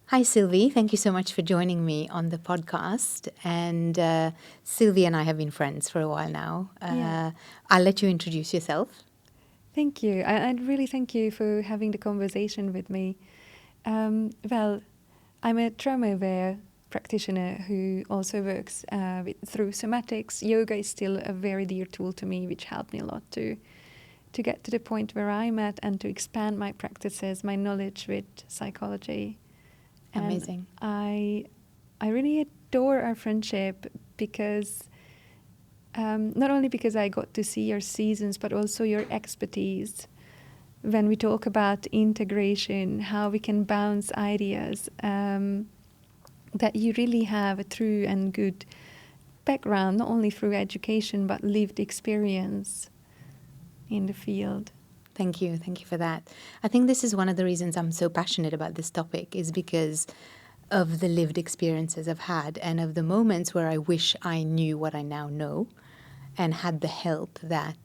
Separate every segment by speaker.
Speaker 1: Hi, Sylvie. Thank you so much for joining me on the podcast. And Sylvie and I have been friends for a while now.
Speaker 2: Yeah.
Speaker 1: I'll let you introduce yourself.
Speaker 2: Thank you. I'd really thank you for having the conversation with me. Well, I'm a trauma-aware practitioner who also works through somatics. Yoga is still a very dear tool to me, which helped me a lot to get to the point where I'm at and to expand my practices, my knowledge with psychology. And
Speaker 1: Amazing.
Speaker 2: I really adore our friendship because not only because I got to see your seasons, but also your expertise when we talk about integration, how we can bounce ideas, that you really have a true and good background, not only through education, but lived experience in the field.
Speaker 1: Thank you. Thank you for that. I think this is one of the reasons I'm so passionate about this topic is because of the lived experiences I've had and of the moments where I wish I knew what I now know and had the help that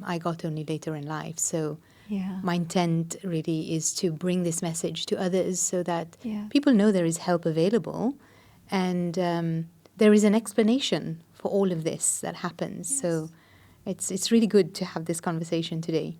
Speaker 1: I got only later in life. So
Speaker 2: Yeah.
Speaker 1: my intent really is to bring this message to others so that
Speaker 2: Yeah.
Speaker 1: people know there is help available and there is an explanation for all of this that happens.
Speaker 2: Yes.
Speaker 1: So it's really good to have this conversation today.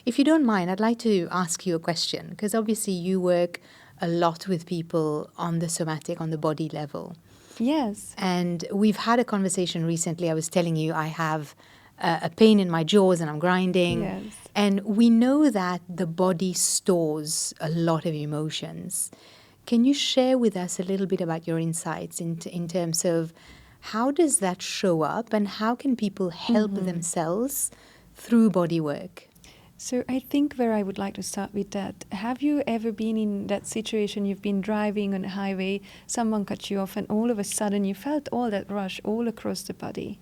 Speaker 1: If you don't mind, I'd like to ask you a question because obviously you work a lot with people on the somatic, on the body level.
Speaker 2: Yes.
Speaker 1: And we've had a conversation recently. I was telling you I have a pain in my jaws and I'm grinding.
Speaker 2: Yes.
Speaker 1: And we know that the body stores a lot of emotions. Can you share with us a little bit about your insights in terms of how does that show up and how can people help themselves through body work?
Speaker 2: So I think where I would like to start with that, have you ever been in that situation, you've been driving on a highway, someone cut you off and all of a sudden you felt all that rush all across the body?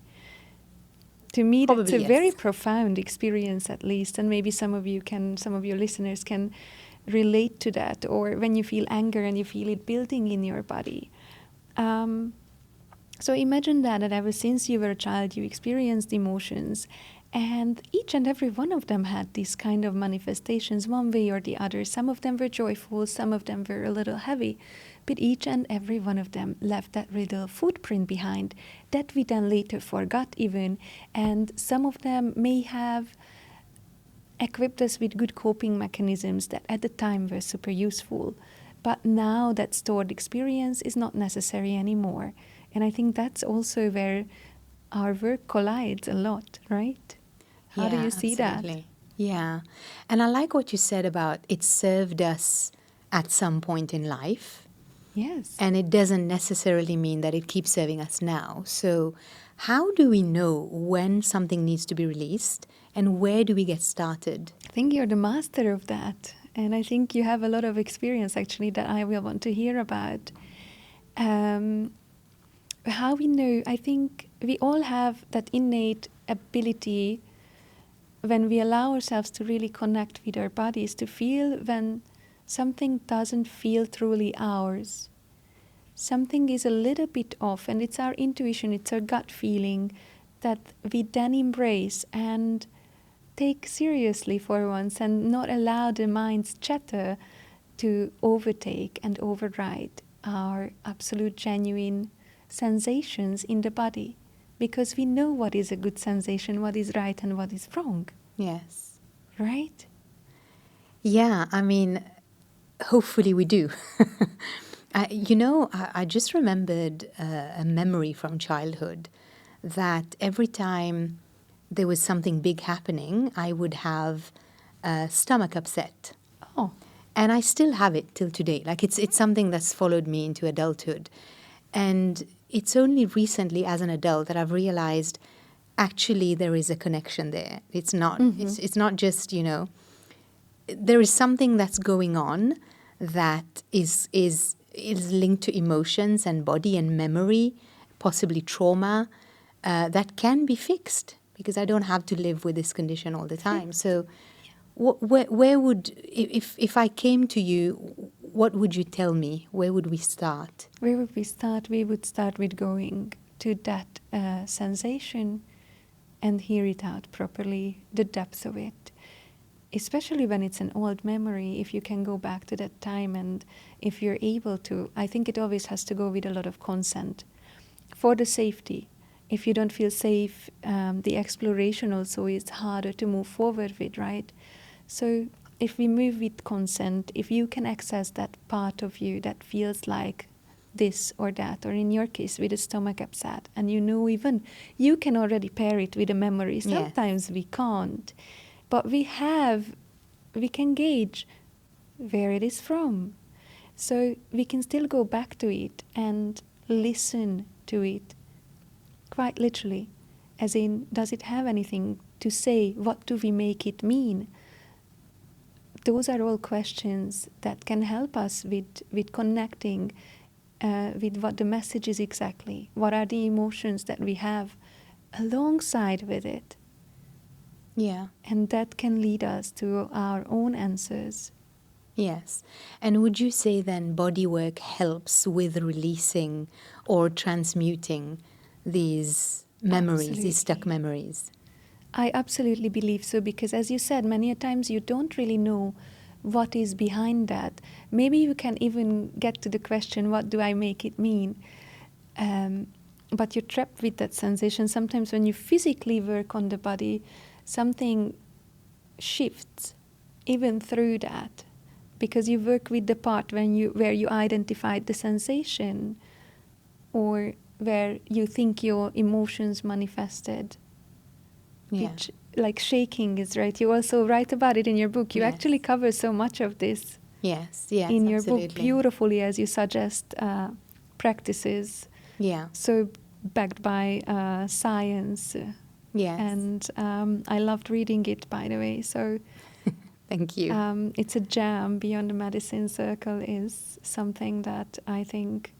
Speaker 2: To me, that's
Speaker 1: Probably
Speaker 2: a very
Speaker 1: yes.
Speaker 2: profound experience at least, and maybe some of your listeners can relate to that, or when you feel anger and you feel it building in your body. So imagine that ever since you were a child, you experienced emotions, and each and every one of them had these kind of manifestations one way or the other. Some of them were joyful, some of them were a little heavy, but each and every one of them left that little footprint behind that we then later forgot even, and some of them may have equipped us with good coping mechanisms that at the time were super useful. But now that stored experience is not necessary anymore. And I think that's also where our work collides a lot, right? How do
Speaker 1: Yeah,
Speaker 2: you see that?
Speaker 1: absolutely. Yeah. And I like what you said about it served us at some point in life.
Speaker 2: Yes.
Speaker 1: And it doesn't necessarily mean that it keeps serving us now. So, how do we know when something needs to be released and where do we get started?
Speaker 2: I think you're the master of that. And I think you have a lot of experience actually that I will want to hear about. How we know, I think we all have that innate ability when we allow ourselves to really connect with our bodies, to feel when something doesn't feel truly ours. Something is a little bit off, and it's our intuition, it's our gut feeling that we then embrace and take seriously for once and not allow the mind's chatter to overtake and override our absolute genuine sensations in the body, because we know what is a good sensation, what is right and what is wrong,
Speaker 1: Yes.
Speaker 2: right?
Speaker 1: Yeah, I mean, hopefully we do. I just remembered a memory from childhood that every time there was something big happening, I would have a stomach upset.
Speaker 2: Oh,
Speaker 1: And I still have it till today. Like it's something that's followed me into adulthood. And it's only recently as an adult that I've realized actually there is a connection there. It's not just, there is something that's going on that is linked to emotions and body and memory, possibly trauma, that can be fixed because I don't have to live with this condition all the time. So, where would if I came to you, what would you tell me? Where would we start?
Speaker 2: where would we start? We would start with going to that sensation and hear it out properly, the depth of it. especially when it's an old memory, if you can go back to that time, and if you're able to, I think it always has to go with a lot of consent for the safety. If you don't feel safe, the exploration also is harder to move forward with, right? So if we move with consent, if you can access that part of you that feels like this or that, or in your case with a stomach upset, and you know, even you can already pair it with a memory. Sometimes we can't, but we can gauge where it is from. So we can still go back to it and listen to it, quite literally, as in, does it have anything to say? What do we make it mean? Those are all questions that can help us with connecting with what the message is exactly. What are the emotions that we have alongside with it?
Speaker 1: Yeah.
Speaker 2: And that can lead us to our own answers.
Speaker 1: Yes. And would you say then body work helps with releasing or transmuting these memories,
Speaker 2: Absolutely.
Speaker 1: these stuck memories?
Speaker 2: I absolutely believe so, because as you said, many a times you don't really know what is behind that. Maybe you can even get to the question, what do I make it mean? But you're trapped with that sensation. Sometimes when you physically work on the body, something shifts even through that, because you work with the part where you identified the sensation, or where you think your emotions manifested.
Speaker 1: Yeah.
Speaker 2: Which, like shaking is, right? You also write about it in your book. You
Speaker 1: Yes.
Speaker 2: actually cover so much of this
Speaker 1: Yes,
Speaker 2: in your
Speaker 1: absolutely.
Speaker 2: book beautifully, as you suggest practices.
Speaker 1: Yeah.
Speaker 2: So backed by science.
Speaker 1: Yes.
Speaker 2: And I loved reading it, by the way. So
Speaker 1: Thank you.
Speaker 2: it's a gem. Beyond the Medicine Circle is something that I think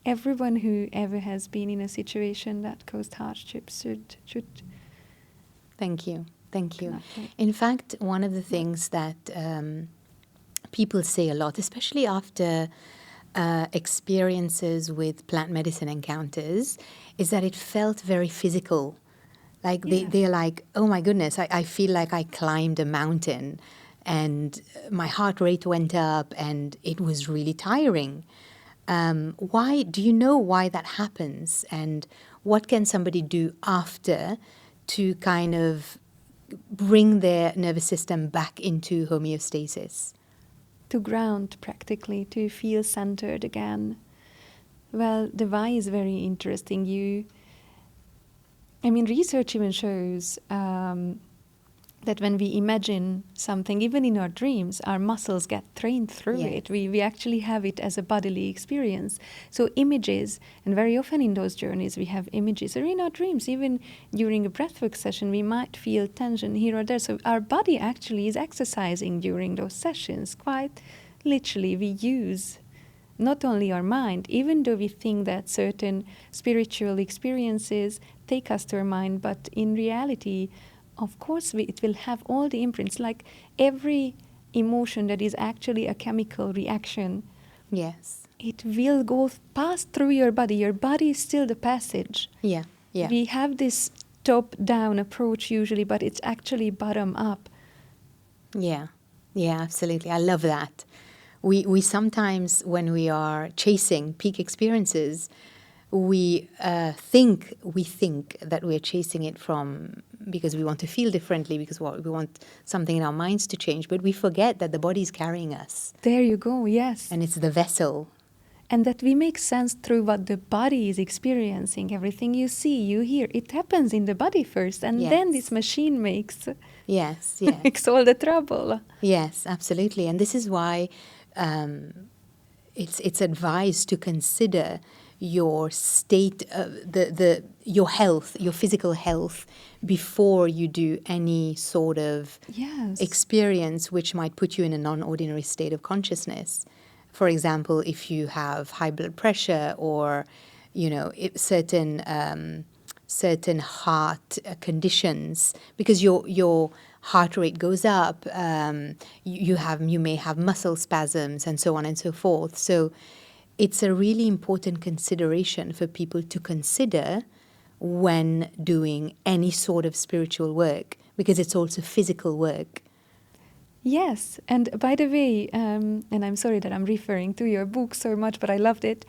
Speaker 2: everyone who ever has been in a situation that caused hardships should
Speaker 1: Thank you. Thank you.
Speaker 2: connect with.
Speaker 1: In fact, one of the things that people say a lot, especially after experiences with plant medicine encounters, is that it felt very physical. Like they're like, oh my goodness, I feel like I climbed a mountain and my heart rate went up and it was really tiring. Why do you know why that happens, and what can somebody do after to kind of bring their nervous system back into homeostasis?
Speaker 2: To ground, practically, to feel centered again. Well, the why is very interesting. Research even shows that when we imagine something, even in our dreams, our muscles get trained through it. We actually have it as a bodily experience. So images, and very often in those journeys we have images, or in our dreams, even during a breathwork session, we might feel tension here or there. So our body actually is exercising during those sessions. Quite literally, we use not only our mind, even though we think that certain spiritual experiences take us to our mind, but in reality, of course, it will have all the imprints. Like every emotion that is actually a chemical reaction,
Speaker 1: Yes.
Speaker 2: it will pass through your body. Your body is still the passage.
Speaker 1: Yeah.
Speaker 2: We have this top-down approach usually, but it's actually bottom-up.
Speaker 1: Yeah, absolutely. I love that. We sometimes, when we are chasing peak experiences, we think that we're chasing it because we want to feel differently, because we want something in our minds to change, but we forget that the body is carrying us.
Speaker 2: There you go, yes.
Speaker 1: And it's the vessel.
Speaker 2: And that we make sense through what the body is experiencing. Everything you see, you hear, it happens in the body first, and then this machine makes makes all the trouble.
Speaker 1: Yes, absolutely. And this is why it's advised to consider your state, your health, your physical health, before you do any sort of experience which might put you in a non-ordinary state of consciousness. For example, if you have high blood pressure, or certain heart conditions, because your heart rate goes up, you may have muscle spasms and so on and so forth. So it's a really important consideration for people to consider when doing any sort of spiritual work, because it's also physical work.
Speaker 2: Yes, and by the way, and I'm sorry that I'm referring to your book so much, but I loved it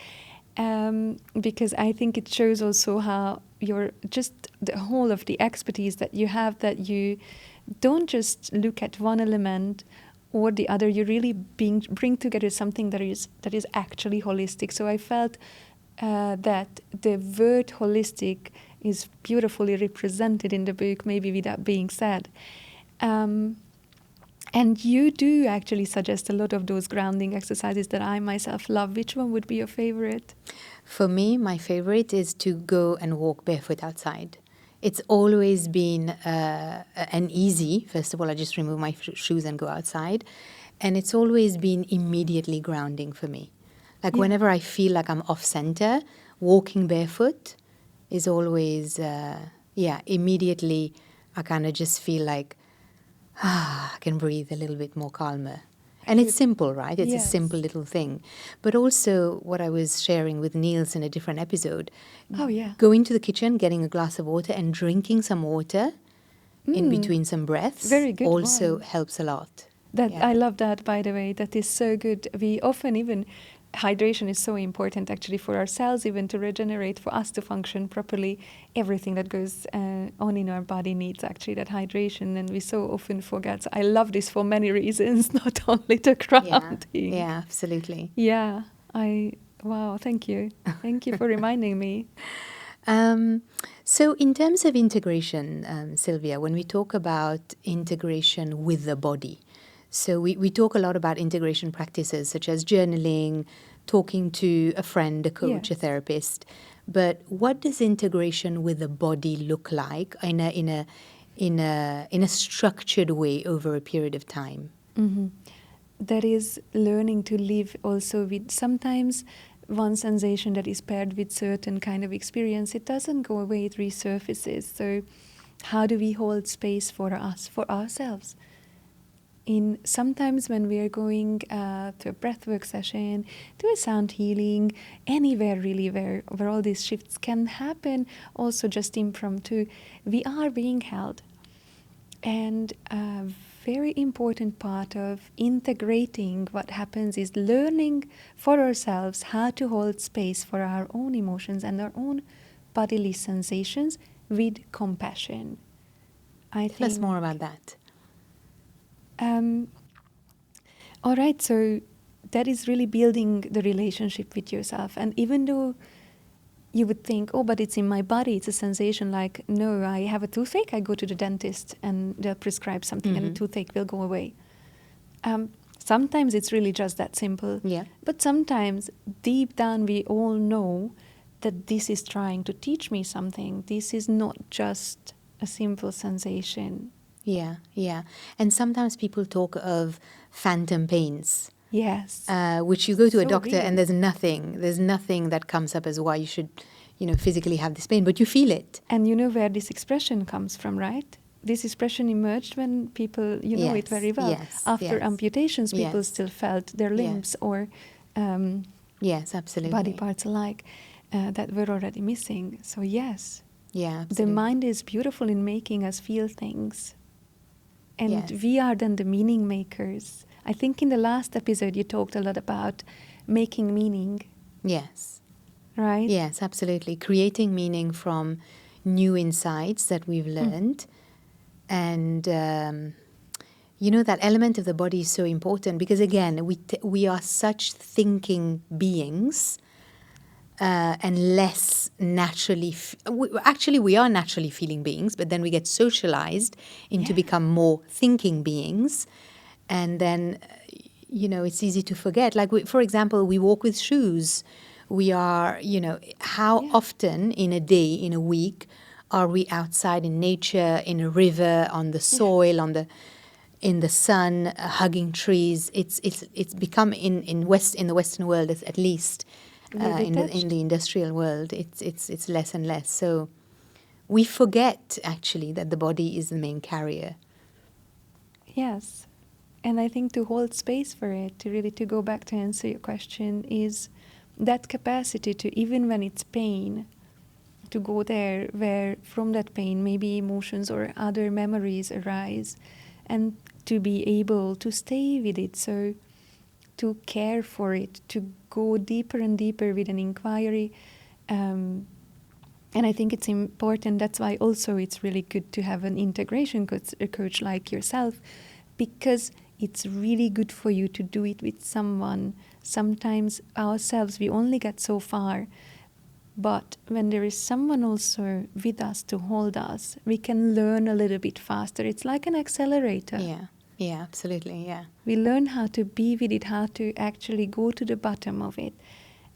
Speaker 2: because I think it shows also how you're just the whole of the expertise that you have, that you don't just look at one element or the other. You really bring together something that is actually holistic. So I felt that the word holistic is beautifully represented in the book, maybe without being said. And you do actually suggest a lot of those grounding exercises that I myself love. Which one would be your favorite?
Speaker 1: For me, my favorite is to go and walk barefoot outside. It's always been an easy, first of all, I just remove my shoes and go outside. And it's always been immediately grounding for me. Like whenever I feel like I'm off center, walking barefoot is always, immediately I kind of just feel like, I can breathe a little bit more calmer. And it's simple, right? It's a simple little thing. But also what I was sharing with Niels in a different episode.
Speaker 2: Oh, yeah.
Speaker 1: Going to the kitchen, getting a glass of water and drinking some water in between some breaths
Speaker 2: Very good
Speaker 1: also
Speaker 2: one.
Speaker 1: helps a lot.
Speaker 2: I love that, by the way. That is so good. We often even, hydration is so important actually for our cells, even to regenerate, for us to function properly. Everything that goes on in our body needs actually that hydration, and we so often forget. So I love this for many reasons, not only the grounding.
Speaker 1: Yeah, absolutely.
Speaker 2: Yeah, wow, thank you. Thank you for reminding me.
Speaker 1: So in terms of integration, Szilvia, when we talk about integration with the body, so we talk a lot about integration practices such as journaling, talking to a friend, a coach, a therapist. But what does integration with the body look like in a structured way over a period of time?
Speaker 2: Mm-hmm. That is learning to live also with sometimes one sensation that is paired with certain kind of experience. It doesn't go away, it resurfaces. So how do we hold space for us, for ourselves? In sometimes when we are going to a breathwork session, to a sound healing, anywhere really where all these shifts can happen, also just impromptu, we are being held. And a very important part of integrating what happens is learning for ourselves how to hold space for our own emotions and our own bodily sensations with compassion.
Speaker 1: Tell us more about that.
Speaker 2: All right, so that is really building the relationship with yourself. And even though you would think, oh, but it's in my body, it's a sensation, like, no, I have a toothache, I go to the dentist and they'll prescribe something and the toothache will go away. Sometimes it's really just that simple.
Speaker 1: Yeah.
Speaker 2: But sometimes deep down we all know that this is trying to teach me something. This is not just a simple sensation.
Speaker 1: Yeah, yeah. And sometimes people talk of phantom pains.
Speaker 2: Yes.
Speaker 1: Which you go to a
Speaker 2: So
Speaker 1: doctor
Speaker 2: real.
Speaker 1: and there's nothing that comes up as why you should, physically have this pain, but you feel it.
Speaker 2: And you know where this expression comes from, right? This expression emerged when people, you know it very well. After amputations, people still felt their limbs or
Speaker 1: yes, absolutely.
Speaker 2: body parts alike that were already missing. So yes,
Speaker 1: yeah, absolutely.
Speaker 2: the mind is beautiful in making us feel things. And we are then the meaning makers. I think in the last episode you talked a lot about making meaning.
Speaker 1: Yes.
Speaker 2: Right?
Speaker 1: Yes, absolutely. Creating meaning from new insights that we've learned. And, that element of the body is so important because, again, we are such thinking beings and less naturally... actually, we are naturally feeling beings, but then we get socialized into become more thinking beings. And then, it's easy to forget. Like, for example, we walk with shoes. We are, how often in a day, in a week, are we outside in nature, in a river, on the soil, in the sun, hugging trees? It's become in the Western world, at least in the industrial world, it's less and less. So we forget actually that the body is the main carrier.
Speaker 2: Yes. And I think to hold space for it, to go back to answer your question, is that capacity to, even when it's pain, to go there where from that pain maybe emotions or other memories arise, and to be able to stay with it, so to care for it, to go deeper and deeper with an inquiry. And I think it's important. That's why also it's really good to have an integration coach like yourself, because it's really good for you to do it with someone. Sometimes ourselves, we only get so far. But when there is someone also with us to hold us, we can learn a little bit faster. It's like an accelerator.
Speaker 1: Yeah, absolutely, yeah.
Speaker 2: We learn how to be with it, how to actually go to the bottom of it.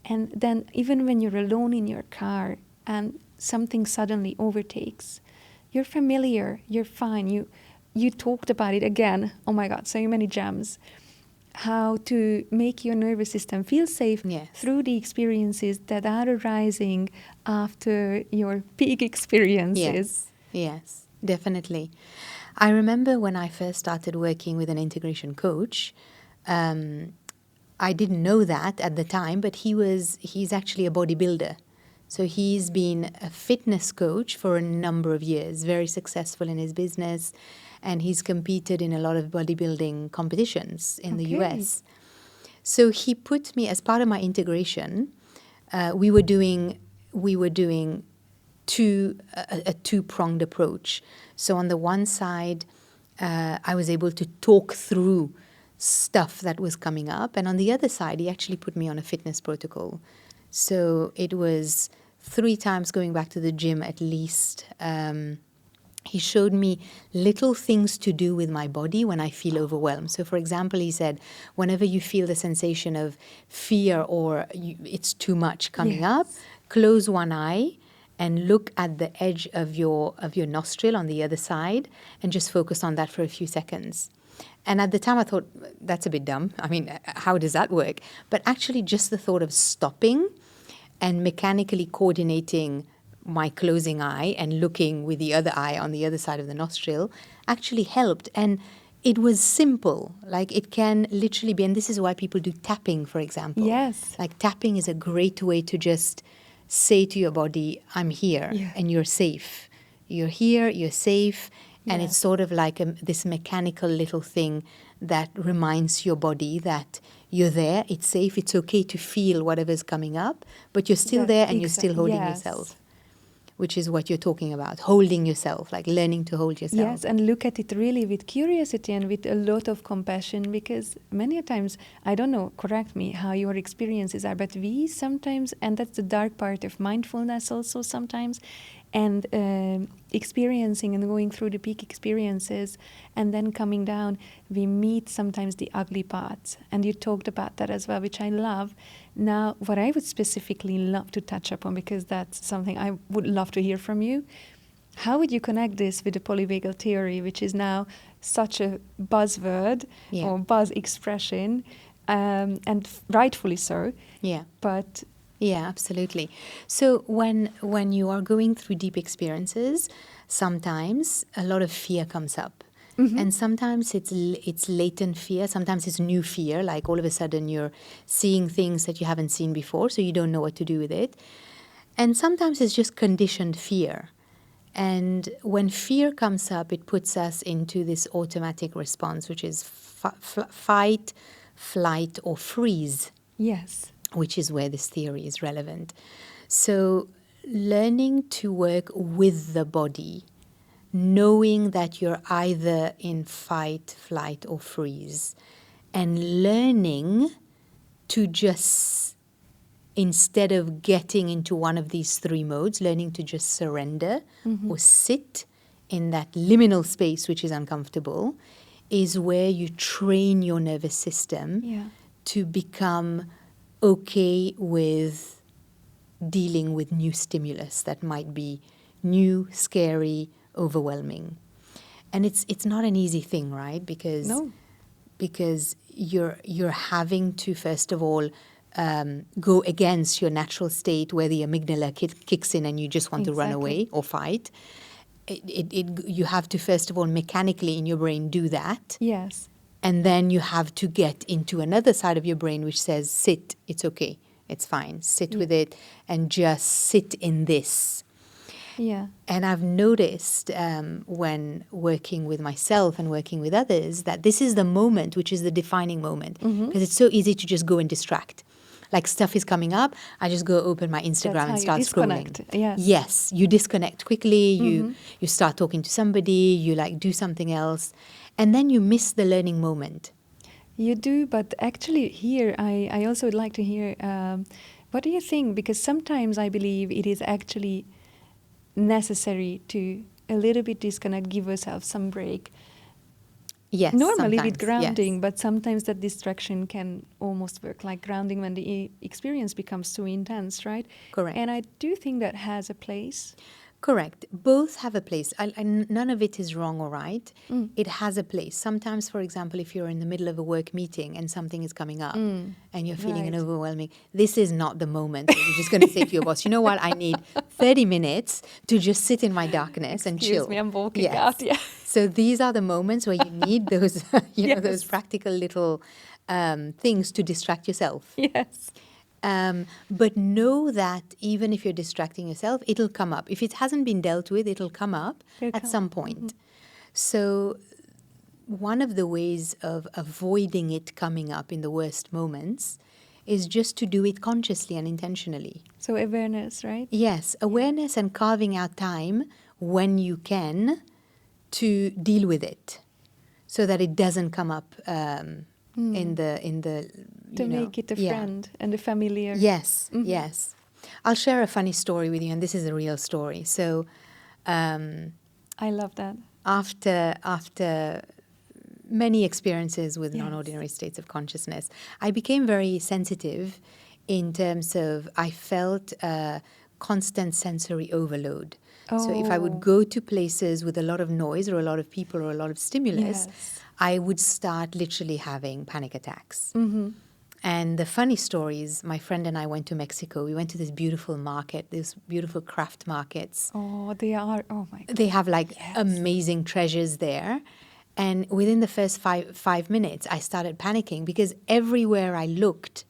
Speaker 2: And then even when you're alone in your car and something suddenly overtakes, you're familiar, you're fine. You talked about it again. Oh my God, so many gems. How to make your nervous system feel safe through the experiences that are arising after your peak experiences.
Speaker 1: Yes, definitely. I remember when I first started working with an integration coach, I didn't know that at the time, but he's actually a bodybuilder. So he's been a fitness coach for a number of years, very successful in his business, and he's competed in a lot of bodybuilding competitions in the US. So he put me, as part of my integration, we were doing a two-pronged approach. So on the one side, I was able to talk through stuff that was coming up, and on the other side, he actually put me on a fitness protocol. So it was 3 times going back to the gym at least. He showed me little things to do with my body when I feel overwhelmed. So, for example, he said, whenever you feel the sensation of fear or it's too much coming up, close one eye and look at the edge of your nostril on the other side and just focus on that for a few seconds. And at the time I thought, that's a bit dumb. I mean, how does that work? But actually just the thought of stopping and mechanically coordinating my closing eye and looking with the other eye on the other side of the nostril actually helped. And it was simple. Like, it can literally be, and this is why people do tapping, for example.
Speaker 2: Yes.
Speaker 1: Like, tapping is a great way to just say to your body, I'm here and you're safe. You're here, you're safe. And it's sort of like this mechanical little thing that reminds your body that you're there, it's safe, it's okay to feel whatever's coming up, but you're still there and you're still holding yourself, which is what you're talking about, holding yourself, like learning to hold yourself.
Speaker 2: Yes, and look at it really with curiosity and with a lot of compassion, because many times, I don't know, correct me, how your experiences are, but we sometimes, and that's the dark part of mindfulness also sometimes, and experiencing and going through the peak experiences and then coming down, we meet sometimes the ugly parts. And you talked about that as well, which I love. Now, what I would specifically love to touch upon, because that's something I would love to hear from you, how would you connect this with the polyvagal theory, which is now such a buzzword or buzz expression, and rightfully so. But
Speaker 1: yeah, absolutely. So when you are going through deep experiences, sometimes a lot of fear comes up. And sometimes it's latent fear, sometimes it's new fear, like all of a sudden you're seeing things that you haven't seen before, so you don't know what to do with it. And sometimes it's just conditioned fear. And when fear comes up, it puts us into this automatic response, which is fight, flight, or freeze.
Speaker 2: Yes.
Speaker 1: Which is where this theory is relevant. So learning to work with the body, knowing that you're either in fight, flight, or freeze, and learning to just, instead of getting into one of these 3 modes, learning to just surrender or sit in that liminal space, which is uncomfortable, is where you train your nervous system to become okay with dealing with new stimulus that might be new, scary, overwhelming. And it's not an easy thing, right? Because you're having to, first of all, go against your natural state where the amygdala kicks in and you just want to run away or fight. You have to, first of all, mechanically in your brain do that.
Speaker 2: Yes.
Speaker 1: And then you have to get into another side of your brain which says, sit, it's okay, it's fine, sit with it and just sit in this.
Speaker 2: Yeah.
Speaker 1: And I've noticed when working with myself and working with others that this is the moment which is the defining moment, because it's so easy to just go and distract. Like stuff is coming up, I just go open my Instagram
Speaker 2: That's how
Speaker 1: and
Speaker 2: you
Speaker 1: start
Speaker 2: disconnect.
Speaker 1: scrolling.
Speaker 2: Yes.
Speaker 1: Yes, you disconnect quickly, you start talking to somebody, you like do something else, and then you miss the learning moment.
Speaker 2: You do, but actually here I also would like to hear, what do you think? Because sometimes I believe it is actually necessary to a little bit disconnect, give yourself some break.
Speaker 1: Yes,
Speaker 2: Normally
Speaker 1: sometimes,
Speaker 2: with grounding,
Speaker 1: yes.
Speaker 2: but sometimes that distraction can almost work like grounding when the experience becomes too intense, right?
Speaker 1: Correct.
Speaker 2: And I do think that has a place.
Speaker 1: Correct. Both have a place. None of it is wrong or right.
Speaker 2: Mm.
Speaker 1: It has a place. Sometimes, for example, if you're in the middle of a work meeting and something is coming up and you're feeling an
Speaker 2: Right.
Speaker 1: overwhelming, this is not the moment that you're just going to say to your boss, you know what, I need 30 minutes to just sit in my darkness and chill.
Speaker 2: Excuse me, I'm walking
Speaker 1: Yes.
Speaker 2: out. Yeah.
Speaker 1: So these are the moments where you need those, those
Speaker 2: Yes.
Speaker 1: practical little things to distract yourself.
Speaker 2: Yes.
Speaker 1: But know that even if you're distracting yourself, it'll come up. If it hasn't been dealt with, it'll come up at some point. So one of the ways of avoiding it coming up in the worst moments is just to do it consciously and intentionally.
Speaker 2: So awareness, right?
Speaker 1: Yes, awareness and carving out time when you can to deal with it so that it doesn't come up in the
Speaker 2: To make it a friend and a familiar.
Speaker 1: Yes, yes. I'll share a funny story with you, and this is a real story. So,
Speaker 2: I love that.
Speaker 1: after many experiences with non-ordinary states of consciousness, I became very sensitive in terms of I felt constant sensory overload. So if I would go to places with a lot of noise or a lot of people or a lot of stimulus, I would start literally having panic attacks. And the funny story is my friend and I went to Mexico. We went to this beautiful market, these beautiful craft markets.
Speaker 2: Oh, they are. Oh, my God.
Speaker 1: They have like amazing treasures there. And within the first five minutes, I started panicking because everywhere I looked,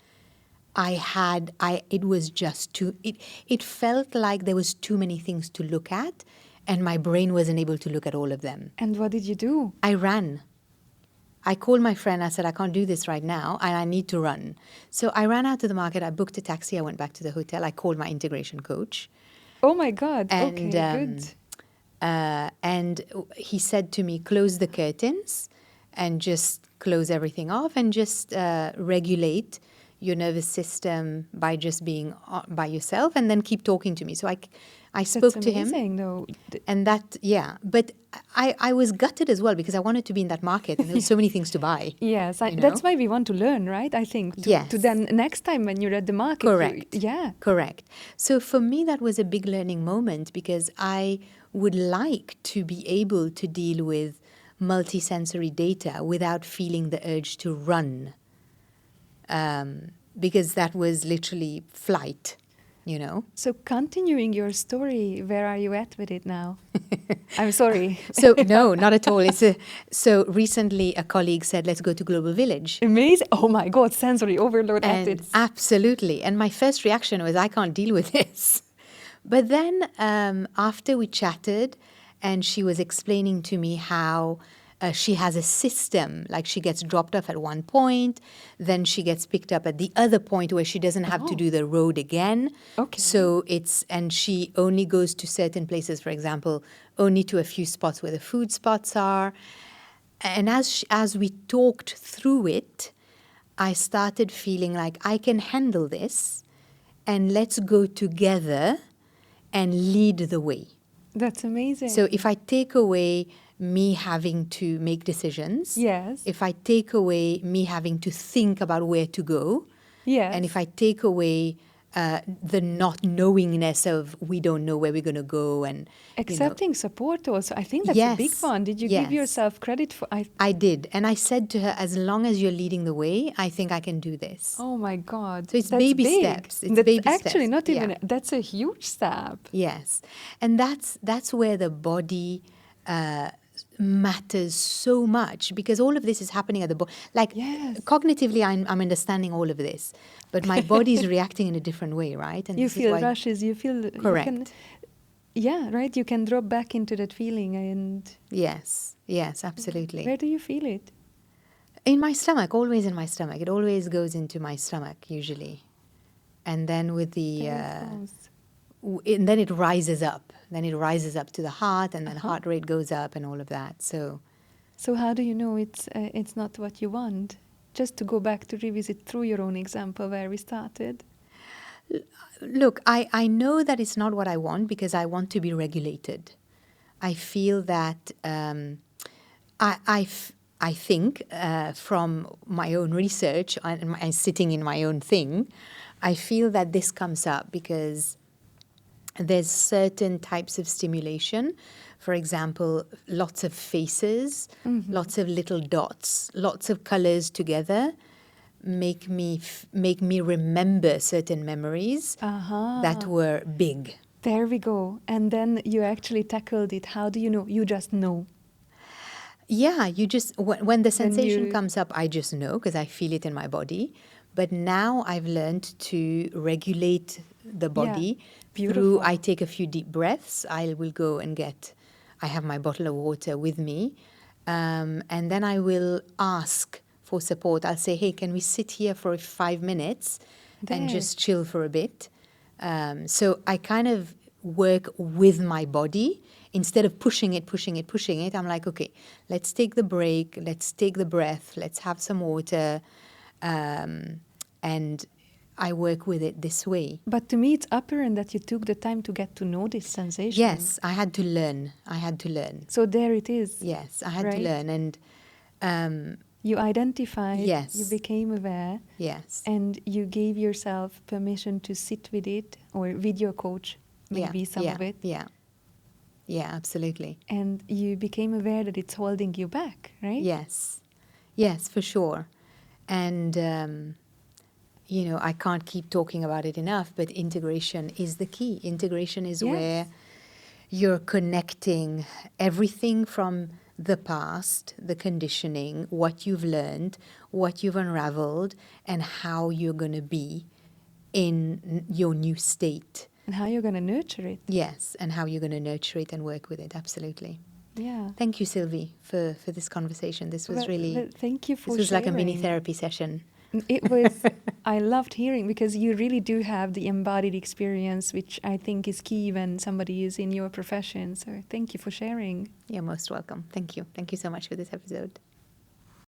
Speaker 1: it was just it felt like there was too many things to look at, and my brain wasn't able to look at all of them.
Speaker 2: And what did you do?
Speaker 1: I ran. I called my friend. I said, I can't do this right now, and I need to run. So I ran out to the market. I booked a taxi. I went back to the hotel. I called my integration coach.
Speaker 2: Oh, my God.
Speaker 1: And,
Speaker 2: okay, good.
Speaker 1: And he said to me, close the curtains and just close everything off and just regulate your nervous system by just being by yourself, and then keep talking to me. So I spoke to him.
Speaker 2: That's amazing, though.
Speaker 1: And that, but I was gutted as well because I wanted to be in that market and there were so many things to buy.
Speaker 2: Yes, that's why we want to learn, right? I think. To then next time when you're at the market.
Speaker 1: Correct.
Speaker 2: Yeah.
Speaker 1: Correct. So for me, that was a big learning moment because I would like to be able to deal with multisensory data without feeling the urge to run. Because that was literally flight,
Speaker 2: So continuing your story, where are you at with it now? I'm sorry.
Speaker 1: So no, not at all. So recently a colleague said, let's go to Global Village.
Speaker 2: Amazing. Oh my God, sensory overload at
Speaker 1: And
Speaker 2: it.
Speaker 1: absolutely. And my first reaction was, I can't deal with this. But then after we chatted and she was explaining to me how she has a system, like she gets dropped off at one point, then she gets picked up at the other point where she doesn't have to do the road again.
Speaker 2: Okay.
Speaker 1: So and she only goes to certain places, for example, only to a few spots where the food spots are. And as we talked through it, I started feeling like I can handle this and let's go together and lead the way.
Speaker 2: That's amazing.
Speaker 1: So if I take away me having to make decisions,
Speaker 2: yes.
Speaker 1: if I take away me having to think about where to go,
Speaker 2: yes.
Speaker 1: and if I take away the not knowingness of we don't know where we're going to go, and
Speaker 2: accepting support also, I think that's a big one. Did you give yourself credit for?
Speaker 1: I did, and I said to her, as long as you're leading the way, I think I can do this.
Speaker 2: Oh my God!
Speaker 1: So it's baby steps. It's
Speaker 2: that's
Speaker 1: baby
Speaker 2: actually
Speaker 1: steps.
Speaker 2: Not even. That's a huge step.
Speaker 1: Yes, and that's where the body matters so much, because all of this is happening at the body. Like cognitively, I'm understanding all of this, but my body is reacting in a different way, right? And
Speaker 2: you feel rushes. You feel
Speaker 1: correct.
Speaker 2: yeah, right, you can drop back into that feeling. And
Speaker 1: Yes, yes, absolutely.
Speaker 2: where do you feel it?
Speaker 1: In my stomach, always in my stomach. It always goes into my stomach, usually. And then with the,
Speaker 2: There it goes.
Speaker 1: and then it rises up. Then it rises up to the heart, and then
Speaker 2: Uh-huh.
Speaker 1: heart rate goes up and all of that. So,
Speaker 2: So how do you know it's not what you want? Just to go back to revisit through your own example where we started.
Speaker 1: look, I know that it's not what I want because I want to be regulated. I feel that I think from my own research and sitting in my own thing, I feel that this comes up because there's certain types of stimulation. For example, lots of faces, lots of little dots, lots of colors together make me remember certain memories that were big.
Speaker 2: There we go. And then you actually tackled it. How do you know? You just know.
Speaker 1: Yeah, you just, when the
Speaker 2: When
Speaker 1: sensation
Speaker 2: you-
Speaker 1: comes up, I just know because I feel it in my body. But now I've learned to regulate the body through,
Speaker 2: beautiful.
Speaker 1: I take a few deep breaths. I will go and I have my bottle of water with me. And then I will ask for support. I'll say, hey, can we sit here for 5 minutes and
Speaker 2: There.
Speaker 1: just chill for a bit? So I kind of work with my body instead of pushing it. I'm like, okay, let's take the break, let's take the breath, let's have some water, and I work with it this way.
Speaker 2: But to me, it's apparent that you took the time to get to know this sensation.
Speaker 1: Yes, I had to learn.
Speaker 2: So there it is.
Speaker 1: Yes, I had to
Speaker 2: Right?
Speaker 1: learn, and
Speaker 2: You identified,
Speaker 1: Yes.
Speaker 2: you became aware,
Speaker 1: yes,
Speaker 2: and you gave yourself permission to sit with it, or video coach maybe some of it.
Speaker 1: Yeah, absolutely.
Speaker 2: And you became aware that it's holding you back, right?
Speaker 1: Yes, for sure. And I can't keep talking about it enough, but integration is the key. Integration is
Speaker 2: Yes.
Speaker 1: where you're connecting everything from the past, the conditioning, what you've learned, what you've unraveled, and how you're going to be in your new state.
Speaker 2: And how you're going to nurture it.
Speaker 1: Yes, and how you're going to nurture it and work with it, absolutely.
Speaker 2: Yeah.
Speaker 1: Thank you, Sylvie, for this conversation. This was really,
Speaker 2: thank you for
Speaker 1: this was like a mini
Speaker 2: sharing.
Speaker 1: therapy session.
Speaker 2: It was, I loved hearing, because you really do have the embodied experience, which I think is key when somebody is in your profession. So thank you for sharing.
Speaker 1: You're most welcome. Thank you. Thank you so much for this episode.